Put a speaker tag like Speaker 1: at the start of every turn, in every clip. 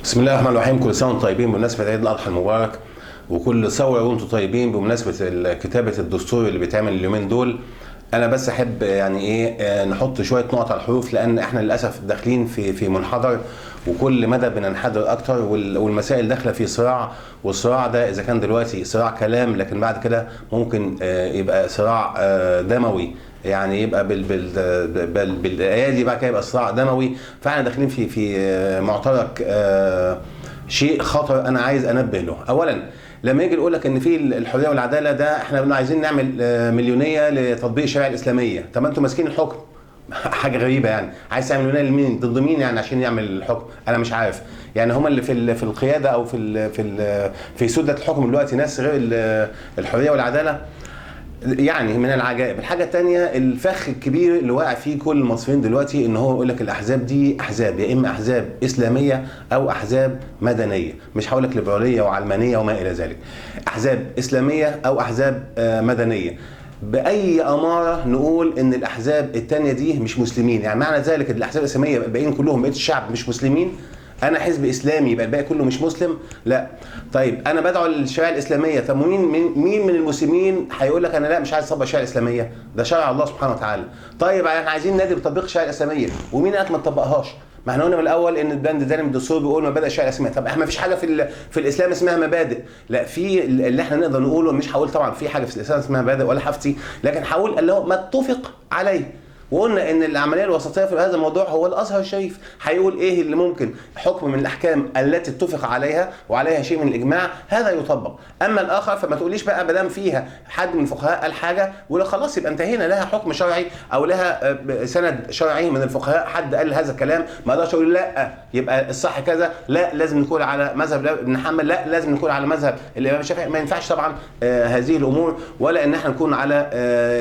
Speaker 1: بسم الله الرحمن الرحيم. كل سنه وانتم طيبين بمناسبه عيد الاضحى المبارك، وكل ثوره وانتم طيبين بمناسبه كتابه الدستور اللي بيتعمل اليومين دول. انا بس احب يعني ايه نحط شويه نقط على الحروف، لان احنا للاسف داخلين في منحدر، وكل مدى بننحدر اكتر، والمسائل داخله في صراع. والصراع ده اذا كان دلوقتي صراع كلام، لكن بعد كده ممكن يبقى صراع دموي، يعني يبقى بالايادي، بعد كده يبقى صراع دموي. فاحنا داخلين في معترك شيء خطر. انا عايز انبه له. اولا، لما يجي يقول لك ان في الحريه والعداله، ده احنا عايزين نعمل مليونيه لتطبيق الشريعه الاسلاميه. طب ما انتوا ماسكين الحكم. حاجه غريبه، يعني عايز تعمل مليونيه لمين؟ ضد مين يعني عشان يعمل الحكم؟ انا مش عارف. يعني هم اللي في القياده او في سده الحكم دلوقتي ناس غير الحريه والعداله. يعني من العجائب. الحاجه الثانيه، الفخ الكبير اللي واقع فيه كل المصريين دلوقتي، ان هو يقول لك الاحزاب دي احزاب، يا اما احزاب اسلاميه او احزاب مدنيه. مش هقول لك ليبراليه وعلمانيه وما الى ذلك. احزاب اسلاميه او احزاب مدنيه. باي اماره نقول ان الاحزاب الثانيه دي مش مسلمين؟ يعني معنى ذلك ان الاحزاب الاسلاميه الباقيين كلهم بقيه الشعب مش مسلمين؟ انا حزب اسلامي يبقى الباقي كله مش مسلم؟ لا. طيب انا بدعو للشريعه الاسلاميه، طب مين من المسلمين هيقول لك انا لا مش عايز اطبق الشريعه الاسلاميه؟ ده شرع الله سبحانه وتعالى. طيب احنا عايزين نادي بتطبيق الشريعه الاسلاميه، ومين قالك ما تطبقهاش؟ ما احنا قلنا من الاول ان البند ده من الدستور بيقول مبادئ الشريعه الاسلاميه. طب احنا ما فيش حاجه في الاسلام اسمها مبادئ. لا، في اللي احنا نقدر نقوله. مش هقول طبعا في حاجه في الاسلام اسمها مبادئ ولا حفتي، لكن هقول اللي هو ما اتفق عليه. وقلنا ان العمليه الوسطيه في هذا الموضوع هو الازهر الشريف. هيقول ايه اللي ممكن حكم من الاحكام التي اتفق عليها وعليها شيء من الاجماع، هذا يطبق. اما الاخر فما تقوليش بقى ما دام فيها حد من الفقهاء قال حاجه ولا خلاص يبقى انتهينا، لها حكم شرعي او لها سند شرعي من الفقهاء، حد قال هذا الكلام، ما اقدرش اقول لا يبقى الصح كذا، لا لازم نكون على مذهب ابن حنبل، لا لازم نكون على مذهب الامام الشافعي. ما ينفعش طبعا هذه الامور، ولا ان احنا نكون على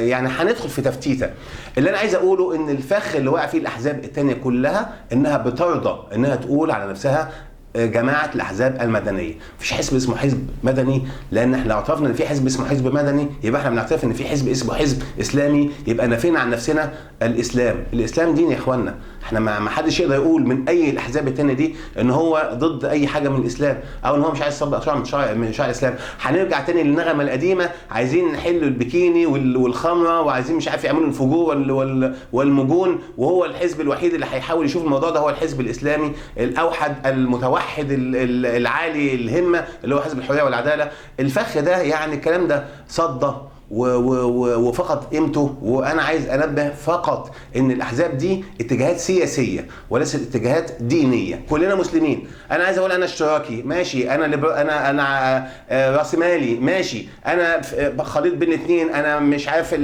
Speaker 1: يعني هندخل في تفتيته. اللي انا عايز اقوله ان الفخ اللي واقع فيه الاحزاب الثانيه كلها انها بترضى انها تقول على نفسها جماعه الاحزاب المدنيه. مفيش حزب اسمه حزب مدني، لان احنا لو اعترفنا ان في حزب اسمه حزب مدني يبقى احنا بنعترف ان في حزب اسمه حزب اسلامي، يبقى نفينا عن نفسنا الاسلام. الاسلام دين يا اخوانا. احنا ما حدش يقدر يقول من اي الاحزاب الثانيه دي ان هو ضد اي حاجه من الاسلام، او ان هو مش عايز يطبق شرع من شرع الاسلام. هنرجع تاني للنغمه القديمه، عايزين نحلوا البكيني والخمره، وعايزين مش عارف يعملوا الفجور والمجون، وهو الحزب الوحيد اللي هيحاول يشوف الموضوع ده هو الحزب الاسلامي الاوحد المتوحد العالي الهمه اللي هو حزب الحريه والعداله. الفخ ده يعني الكلام ده صدى وفقط قيمته. وانا عايز انبه فقط ان الاحزاب دي اتجاهات سياسيه وليست اتجاهات دينيه. كلنا مسلمين. انا عايز اقول انا اشتراكي ماشي، انا راسمالي ماشي، انا خليط بين الاثنين، انا مش عارف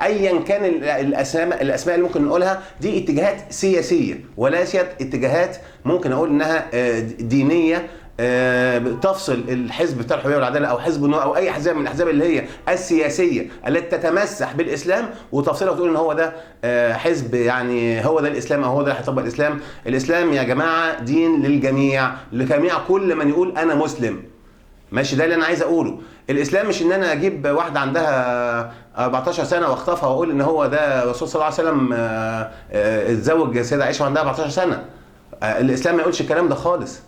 Speaker 1: ايا كان الاسماء اللي ممكن نقولها، دي اتجاهات سياسيه وليست اتجاهات ممكن اقول انها دينيه تفصل الحزب بتاع الحريه والعداله او حزب النور او اي حزب من الاحزاب اللي هي السياسيه التي تتمسح بالاسلام، وتفصلها وتقول ان هو ده حزب يعني هو ده الاسلام او هو ده اللي هيطبق الاسلام. الاسلام يا جماعه دين للجميع، لجميع كل من يقول انا مسلم. ماشي، ده اللي انا عايز اقوله. الاسلام مش ان انا اجيب واحده عندها 14 سنه واخطفها واقول ان هو ده الرسول صلى الله عليه وسلم اتزوج السيده عائشه وعندها 14 سنه. الاسلام ما يقولش الكلام ده خالص.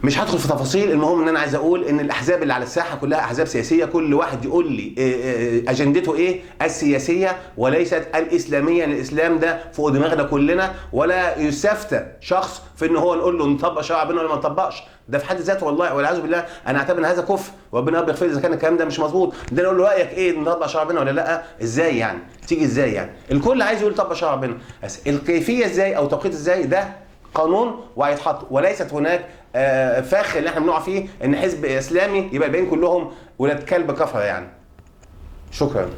Speaker 1: مش هدخل في تفاصيل. المهم ان انا عايز اقول ان الاحزاب اللي على الساحه كلها احزاب سياسيه، كل واحد يقول لي اجندته ايه السياسيه وليست الاسلاميه. الاسلام ده فوق دماغنا كلنا، ولا يستفتى شخص في ان هو نقول له نطبق شرع ربنا ولا ما نطبقش. ده في حد ذاته والله والعياذ بالله انا اعتبر ان هذا كفر، وربنا يغفر لي اذا كان الكلام ده مش مظبوط. ده نقول له رايك ايه نطبق شرع ربنا ولا لا؟ ازاي يعني؟ تيجي ازاي يعني؟ الكل عايز يقول طبق شرع ربنا، بس الكيفيه ازاي او توقيت ازاي ده قانون وهيتحط، وليست هناك فخ اللي احنا بنقع فيه ان حزب اسلامي يبقى الباقيين كلهم ولاد كلب كفره يعني. شكرا.